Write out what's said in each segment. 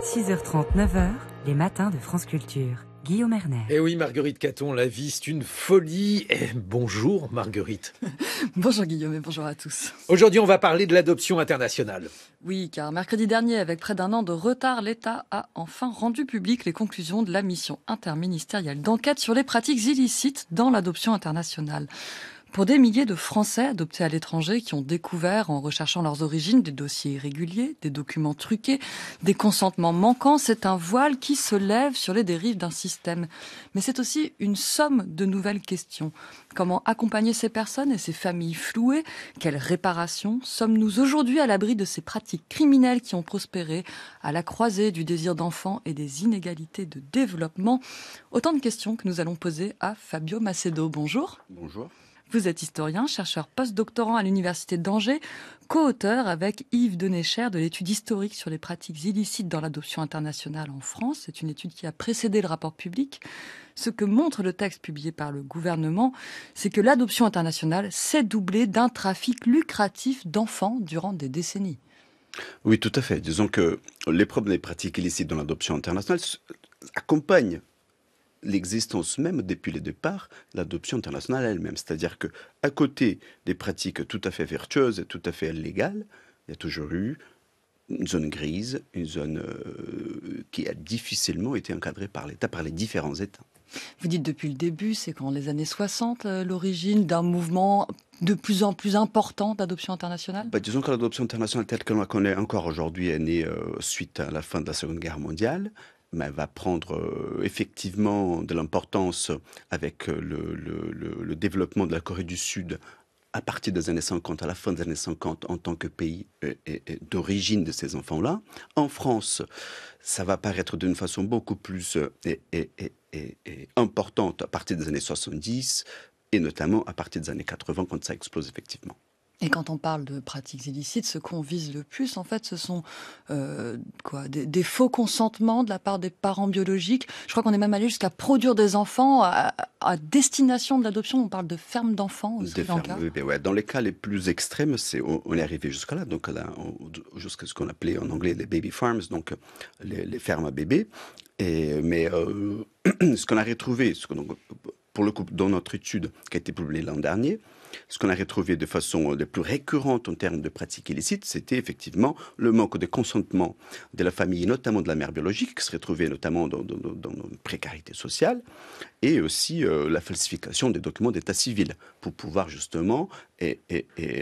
6h30, 9h, les matins de France Culture. Guillaume Erner. Eh oui, Marguerite Caton, la vie c'est une folie. Bonjour Marguerite. Bonjour Guillaume et bonjour à tous. Aujourd'hui, on va parler de l'adoption internationale. Oui, car mercredi dernier, avec près d'un an de retard, l'État a enfin rendu public les conclusions de la mission interministérielle d'enquête sur les pratiques illicites dans l'adoption internationale. Pour des milliers de Français adoptés à l'étranger qui ont découvert, en recherchant leurs origines, des dossiers irréguliers, des documents truqués, des consentements manquants, c'est un voile qui se lève sur les dérives d'un système. Mais c'est aussi une somme de nouvelles questions. Comment accompagner ces personnes et ces familles flouées? Quelle réparation? Sommes-nous aujourd'hui à l'abri de ces pratiques criminelles qui ont prospéré à la croisée du désir d'enfant et des inégalités de développement? Autant de questions que nous allons poser à Fabio Macedo. Bonjour. Bonjour. Vous êtes historien, chercheur post-doctorant à l'Université d'Angers, co-auteur avec Yves Denecher de l'étude historique sur les pratiques illicites dans l'adoption internationale en France. C'est une étude qui a précédé le rapport public. Ce que montre le texte publié par le gouvernement, c'est que l'adoption internationale s'est doublée d'un trafic lucratif d'enfants durant des décennies. Oui, tout à fait. Disons que les problèmes des pratiques illicites dans l'adoption internationale accompagnent l'existence même, depuis le départ, l'adoption internationale elle-même. C'est-à-dire que, à côté des pratiques tout à fait vertueuses et tout à fait légales, il y a toujours eu une zone grise, une zone qui a difficilement été encadrée par l'État, par les différents États. Vous dites depuis le début, c'est qu'en les années 60, l'origine d'un mouvement de plus en plus important d'adoption internationale? Disons que l'adoption internationale telle que l'on la connaît encore aujourd'hui est née suite à la fin de la Seconde Guerre mondiale. Mais elle va prendre effectivement de l'importance avec le développement de la Corée du Sud à partir des années 50, à la fin des années 50, en tant que pays d'origine de ces enfants-là. En France, ça va apparaître d'une façon beaucoup plus importante à partir des années 70 et notamment à partir des années 80 quand ça explose effectivement. Et quand on parle de pratiques illicites, ce qu'on vise le plus, en fait, ce sont des faux consentements de la part des parents biologiques. Je crois qu'on est même allé jusqu'à produire des enfants à destination de l'adoption. On parle de fermes d'enfants au Sri Lanka. Ouais. Dans les cas les plus extrêmes, on est arrivé jusqu'à là, donc jusqu'à ce qu'on appelait en anglais les baby farms, donc les fermes à bébés. Mais ce qu'on a retrouvé, pour le coup, dans notre étude qui a été publiée l'an dernier, ce qu'on a retrouvé de façon la plus récurrente en termes de pratiques illicites, c'était effectivement le manque de consentement de la famille, notamment de la mère biologique, qui se retrouvait notamment dans une précarité sociale, et aussi la falsification des documents d'état civil pour pouvoir justement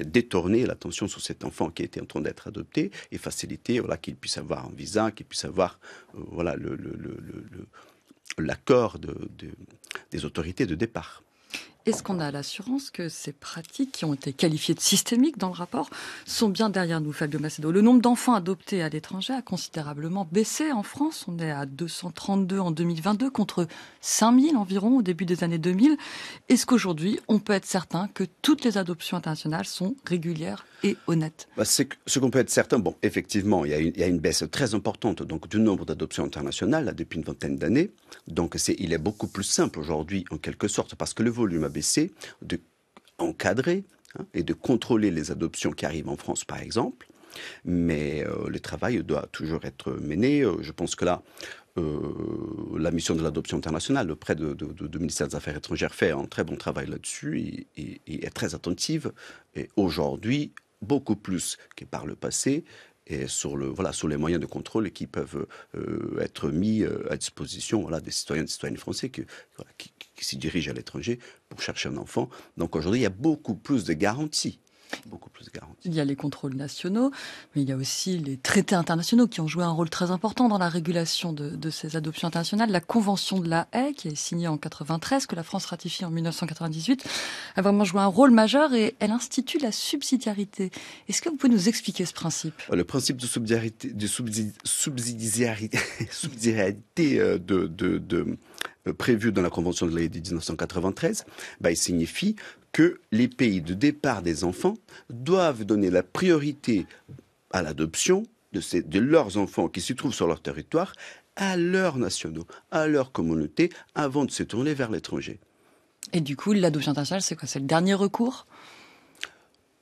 détourner l'attention sur cet enfant qui était en train d'être adopté et faciliter qu'il puisse avoir un visa, qu'il puisse avoir l'accord des autorités de départ. Est-ce qu'on a l'assurance que ces pratiques, qui ont été qualifiées de systémiques dans le rapport, sont bien derrière nous, Fabio Macedo? Le nombre d'enfants adoptés à l'étranger a considérablement baissé en France. On est à 232 en 2022 contre 5000 environ au début des années 2000. Est-ce qu'aujourd'hui, on peut être certain que toutes les adoptions internationales sont régulières et honnêtes? Ce qu'on peut être certain, effectivement, il y a une baisse très importante du nombre d'adoptions internationales là, depuis une vingtaine d'années. Donc il est beaucoup plus simple aujourd'hui, en quelque sorte, parce que le volume a baissé, d'encadrer et de contrôler les adoptions qui arrivent en France, par exemple. Mais le travail doit toujours être mené. Je pense que là, la mission de l'adoption internationale auprès du ministère des Affaires étrangères fait un très bon travail là-dessus et est très attentive. Et aujourd'hui, beaucoup plus que par le passé, et sur les moyens de contrôle qui peuvent être mis à disposition des citoyens et des citoyennes français qui s'y dirigent à l'étranger pour chercher un enfant. Donc aujourd'hui, il y a beaucoup plus de garanties. Il y a les contrôles nationaux, mais il y a aussi les traités internationaux qui ont joué un rôle très important dans la régulation de ces adoptions internationales. La Convention de la Haye, qui est signée en 1993, que la France ratifie en 1998, a vraiment joué un rôle majeur et elle institue la subsidiarité. Est-ce que vous pouvez nous expliquer ce principe? Le principe de subsidiarité, prévu dans la Convention de la Haye de 1993, il signifie que les pays de départ des enfants doivent donner la priorité à l'adoption de leurs enfants qui se trouvent sur leur territoire à leurs nationaux, à leur communauté, avant de se tourner vers l'étranger. Et du coup, l'adoption internationale, c'est quoi? C'est le dernier recours?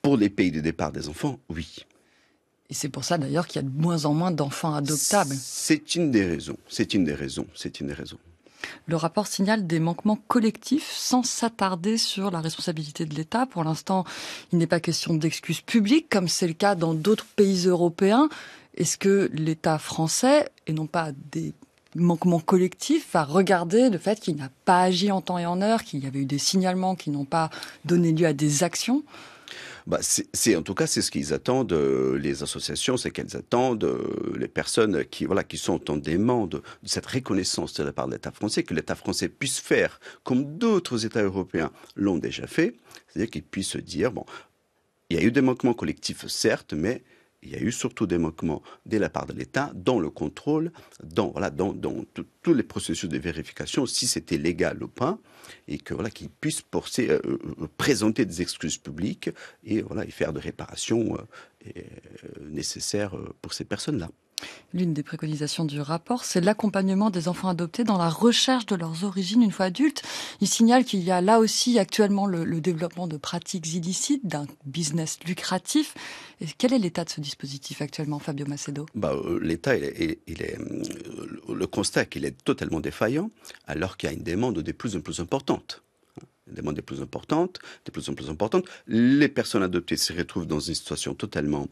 Pour les pays de départ des enfants, oui. Et c'est pour ça d'ailleurs qu'il y a de moins en moins d'enfants adoptables. C'est une des raisons. Le rapport signale des manquements collectifs sans s'attarder sur la responsabilité de l'État. Pour l'instant, il n'est pas question d'excuses publiques, comme c'est le cas dans d'autres pays européens. Est-ce que l'État français, et non pas des manquements collectifs, va regarder le fait qu'il n'a pas agi en temps et en heure, qu'il y avait eu des signalements qui n'ont pas donné lieu à des actions ? En tout cas, c'est ce qu'ils attendent, les associations, c'est qu'elles attendent les personnes qui sont en demande de cette reconnaissance de la part de l'État français, que l'État français puisse faire comme d'autres États européens l'ont déjà fait, c'est-à-dire qu'ils puissent se dire, bon, il y a eu des manquements collectifs, certes, mais il y a eu surtout des manquements de la part de l'État dans le contrôle, dans tous les processus de vérification, si c'était légal ou pas, et qu'ils puissent présenter des excuses publiques et faire des réparations nécessaires pour ces personnes-là. L'une des préconisations du rapport, c'est l'accompagnement des enfants adoptés dans la recherche de leurs origines une fois adultes. Il signale qu'il y a là aussi actuellement le développement de pratiques illicites, d'un business lucratif. Et quel est l'état de ce dispositif actuellement, Fabio Macedo ? L'État, le constat qu'il est totalement défaillant, alors qu'il y a une demande de plus en plus importante. Des demandes de plus en plus importantes. Les personnes adoptées se retrouvent dans une situation totalement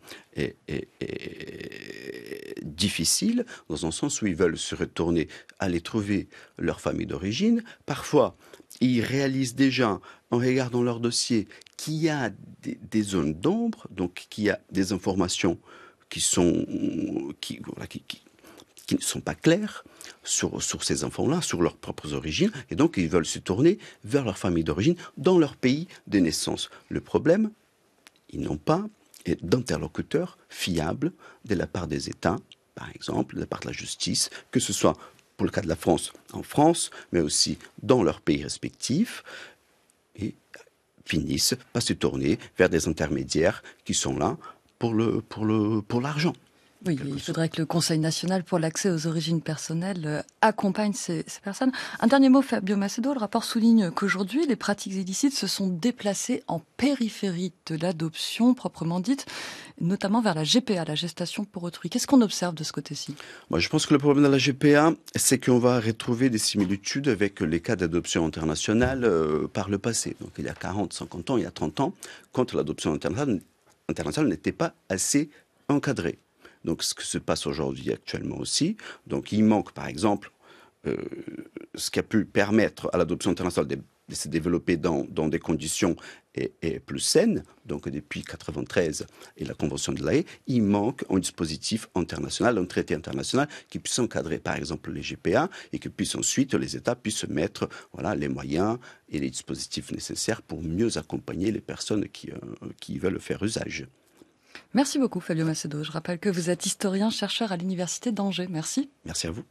difficile, dans un sens où ils veulent se retourner, aller trouver leur famille d'origine. Parfois, ils réalisent déjà, en regardant leur dossier, qu'il y a des zones d'ombre, donc qu'il y a des informations qui ne sont pas claires sur ces enfants-là, sur leurs propres origines, et donc ils veulent se tourner vers leur famille d'origine dans leur pays de naissance. Le problème, ils n'ont pas d'interlocuteurs fiables de la part des États, par exemple, de la part de la justice, que ce soit pour le cas de la France, en France, mais aussi dans leurs pays respectifs, et finissent par se tourner vers des intermédiaires qui sont là pour l'argent. Oui, il faudrait que le Conseil national pour l'accès aux origines personnelles accompagne ces personnes. Un dernier mot, Fabio Macedo. Le rapport souligne qu'aujourd'hui, les pratiques illicites se sont déplacées en périphérie de l'adoption proprement dite, notamment vers la GPA, la gestation pour autrui. Qu'est-ce qu'on observe de ce côté-ci ? Moi, je pense que le problème de la GPA, c'est qu'on va retrouver des similitudes avec les cas d'adoption internationale par le passé. Donc il y a 40, 50 ans, il y a 30 ans, quand l'adoption internationale n'était pas assez encadrée. Donc, ce qui se passe aujourd'hui actuellement aussi. Donc, il manque, par exemple, ce qui a pu permettre à l'adoption internationale de se développer dans des conditions et plus saines. Donc, depuis 1993 et la Convention de l'Haye, il manque un dispositif international, un traité international qui puisse encadrer, par exemple, les GPA et que puisse ensuite, les États puissent mettre les moyens et les dispositifs nécessaires pour mieux accompagner les personnes qui veulent faire usage. Merci beaucoup, Fabio Macedo. Je rappelle que vous êtes historien, chercheur à l'Université d'Angers. Merci. Merci à vous.